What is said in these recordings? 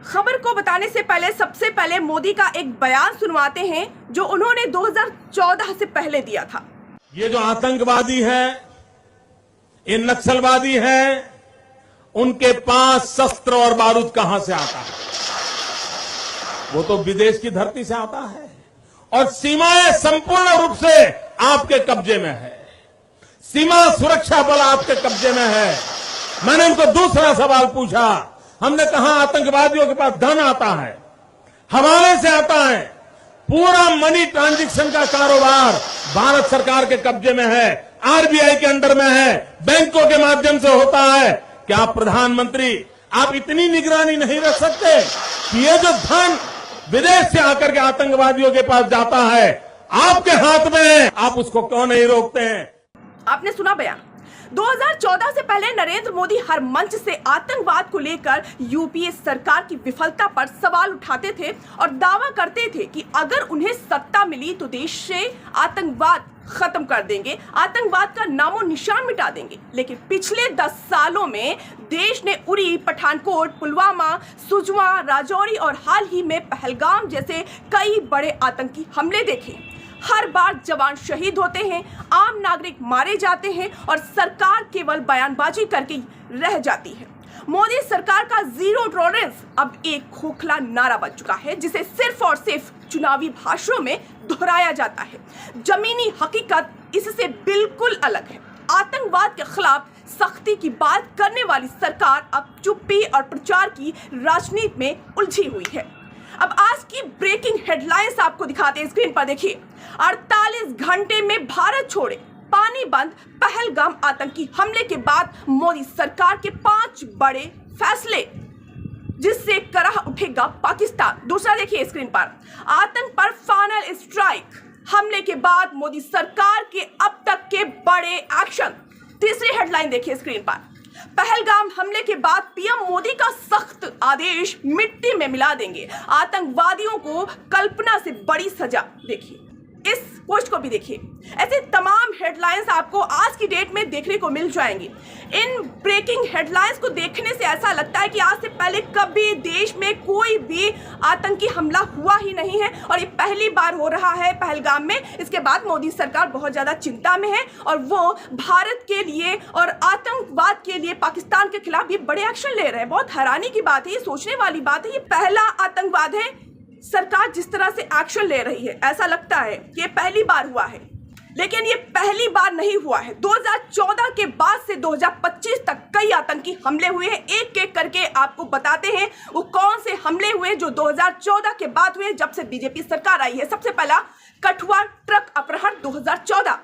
खबर को बताने से पहले सबसे पहले मोदी का एक बयान सुनवाते हैं जो उन्होंने 2014 से पहले दिया था। ये जो आतंकवादी है, ये नक्सलवादी है, उनके पास शस्त्र और बारूद कहां से आता है? वो तो विदेश की धरती से आता है और सीमाएं संपूर्ण रूप से आपके कब्जे में है। सीमा सुरक्षा बल आपके कब्जे में है। मैंने उनको दूसरा सवाल पूछा, हमने कहा आतंकवादियों के पास धन आता है, हवाले से आता है, पूरा मनी ट्रांजैक्शन का कारोबार भारत सरकार के कब्जे में है, आरबीआई के अंडर में है, बैंकों के माध्यम से होता है। क्या प्रधानमंत्री आप इतनी निगरानी नहीं रख सकते कि ये जो धन विदेश से आकर के आतंकवादियों के पास जाता है आपके हाथ में है, आप उसको क्यों नहीं रोकते हैं? आपने सुना बयान। 2014 से पहले नरेंद्र मोदी हर मंच से आतंकवाद को लेकर यूपीए सरकार की विफलता पर सवाल उठाते थे और दावा करते थे कि अगर उन्हें सत्ता मिली तो देश से आतंकवाद खत्म कर देंगे, आतंकवाद का नामो निशान मिटा देंगे। लेकिन पिछले 10 सालों में देश ने उरी, पठानकोट, पुलवामा, सुजवा, राजौरी और हाल ही में पहलगाम जैसे कई बड़े आतंकी हमले देखे। हर बार जवान शहीद होते हैं, आम नागरिक मारे जाते हैं और सरकार केवल बयानबाजी करके रह जाती है। मोदी सरकार का जीरो टॉलरेंस अब एक खोखला नारा बन चुका है जिसे सिर्फ और सिर्फ चुनावी भाषणों में दोहराया जाता है। जमीनी हकीकत इससे बिल्कुल अलग है। आतंकवाद के खिलाफ सख्ती की बात करने वाली सरकार अब चुप्पी और प्रचार की राजनीति में उलझी हुई है। अब आज की ब्रेकिंग हेडलाइंस आपको दिखाते हैं, स्क्रीन पर देखिए। 48 घंटे में भारत छोड़े, पानी बंद, पहलगाम आतंकी हमले के बाद मोदी सरकार के 5 बड़े फैसले जिससे कराह उठेगा पाकिस्तान। दूसरा देखिए स्क्रीन पर, आतंक पर फाइनल स्ट्राइक, हमले के बाद मोदी सरकार के अब तक के बड़े एक्शन। तीसरी हेडलाइन देखिए स्क्रीन पर, पहलगाम हमले के बाद पीएम मोदी का सख्त आदेश, मिट्टी में मिला देंगे आतंकवादियों को, कल्पना से बड़ी सजा। देखिए इस पोस्ट को भी देखिए। ऐसे तमाम हेडलाइंस आपको आज की डेट में देखने को मिल जाएंगी। इन ब्रेकिंग हेडलाइंस को देखने से ऐसा लगता है कि आज से पहले कभी देश में कोई भी आतंकी हमला हुआ ही नहीं है और ये पहली बार हो रहा है पहलगाम में। इसके बाद मोदी सरकार बहुत ज्यादा चिंता में है और वो भारत के लिए और आतंकवाद के लिए पाकिस्तान के खिलाफ भी बड़े एक्शन ले रहे हैं। बहुत हैरानी की बात है, ये सोचने वाली बात है। ये पहला आतंकवाद है सरकार जिस तरह से एक्शन ले रही है, ऐसा लगता है कि ये पहली बार हुआ है, लेकिन ये पहली बार नहीं हुआ है। 2014 के बाद से 2025 तक कई आतंकी हमले हुए हैं। एक एक करके आपको बताते हैं वो कौन से हमले हुए जो 2014 के बाद हुए, जब से बीजेपी सरकार आई है। सबसे पहला कठुआ ट्रक अपहरण 2014,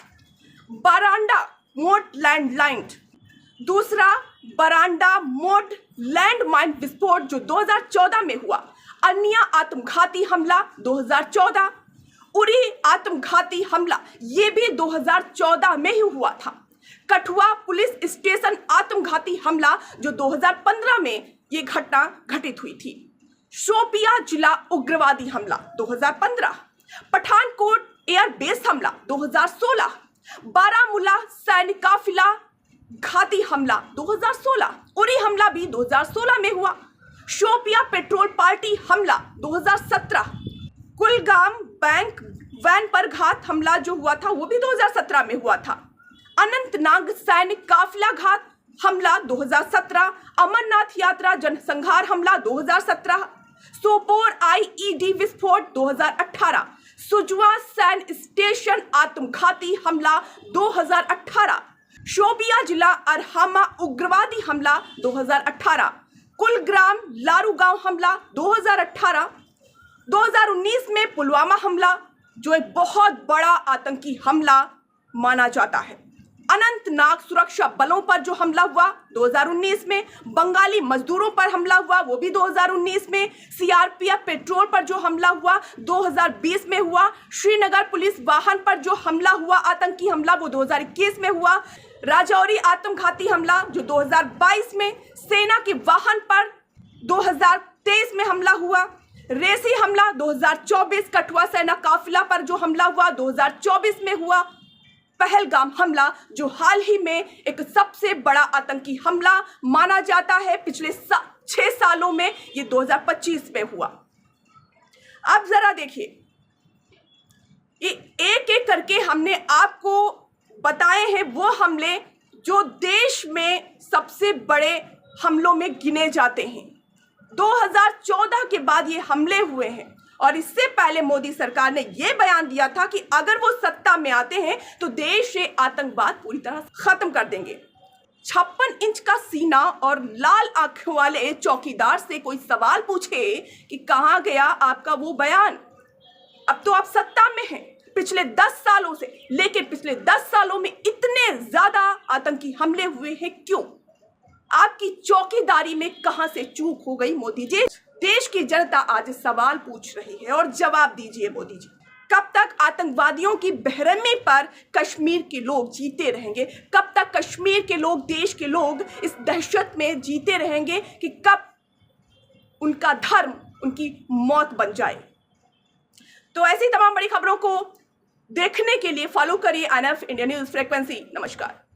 बरांडा मोड लैंडलाइन। दूसरा बरांडा मोड लैंडमाइन विस्फोट जो 2014 में हुआ। अन्य आत्मघाती हमला 2014, उरी आत्मघाती हमला ये भी 2014 में ही हुआ था। कठुआ पुलिस स्टेशन आत्मघाती हमला जो 2015 में ये घटना घटित हुई थी। शोपिया जिला उग्रवादी हमला 2015, पठानकोट एयरबेस हमला 2016, बारामूला सैन्य काफिला घाती हमला 2016, उरी हमला भी 2016 में हुआ। शोपिया पेट्रोल पार्टी हमला 2017, कुलगाम बैंक वैन पर घात हमला जो हुआ था वो भी 2017 में हुआ था। अनंतनाग सैन्य काफिला घात हमला 2017, अमरनाथ यात्रा जनसंहार हमला 2017, सोपोर आईईडी विस्फोट 2018, सुजवा सैन्य स्टेशन आत्मघाती हमला 2018, शोपिया जिला अरहामा उग्रवादी हमला 2018, कुलग्राम लारूगांव हमला 2018, 2019 में पुलवामा हमला जो एक बहुत बड़ा आतंकी हमला माना जाता है। अनंतनाग सुरक्षा बलों पर जो हमला हुआ 2019 में, बंगाली मजदूरों पर हमला हुआ वो भी 2019 में, सीआरपीएफ पेट्रोल पर जो हमला हुआ 2020 में हुआ, श्रीनगर पुलिस वाहन पर जो हमला हुआ आतंकी हमला वो 2021 में हुआ, राजौरी आत्मघाती हमला जो 2022 में, सेना के वाहन पर 2023 में हमला हुआ, रेसी हमला 2024, कठुआ सेना काफिला पर जो हमला हुआ 2024 में हुआ, पहलगाम हमला जो हाल ही में एक सबसे बड़ा आतंकी हमला माना जाता है पिछले 6 सालों में, ये 2025 में हुआ। अब जरा देखिए, ये एक एक करके हमने आपको बताए हैं वो हमले जो देश में सबसे बड़े हमलों में गिने जाते हैं। 2014 के बाद ये हमले हुए हैं और इससे पहले मोदी सरकार ने यह बयान दिया था कि अगर वो सत्ता में आते हैं तो देश से आतंकवाद पूरी तरह खत्म कर देंगे। 56 इंच का सीना और लाल आंखों वाले चौकीदार से कोई सवाल पूछे कि कहां गया आपका वो बयान। अब तो आप सत्ता में हैं पिछले 10 सालों से, लेकिन पिछले 10 सालों में इतने ज्यादा आतंकी हमले हुए हैं क्यों? आपकी चौकीदारी में कहां से चूक हो गई मोदी जी? देश की जनता आज सवाल पूछ रही है और जवाब दीजिए मोदी जी। कब तक आतंकवादियों की बेरहमी पर कश्मीर के लोग जीते रहेंगे? कब तक कश्मीर के लोग, देश के लोग इस दहशत में जीते रहेंगे कि कब उनका धर्म उनकी मौत बन जाए? तो ऐसी तमाम बड़ी खबरों को देखने के लिए फॉलो करिए INF इंडिया न्यूज फ्रीक्वेंसी। नमस्कार।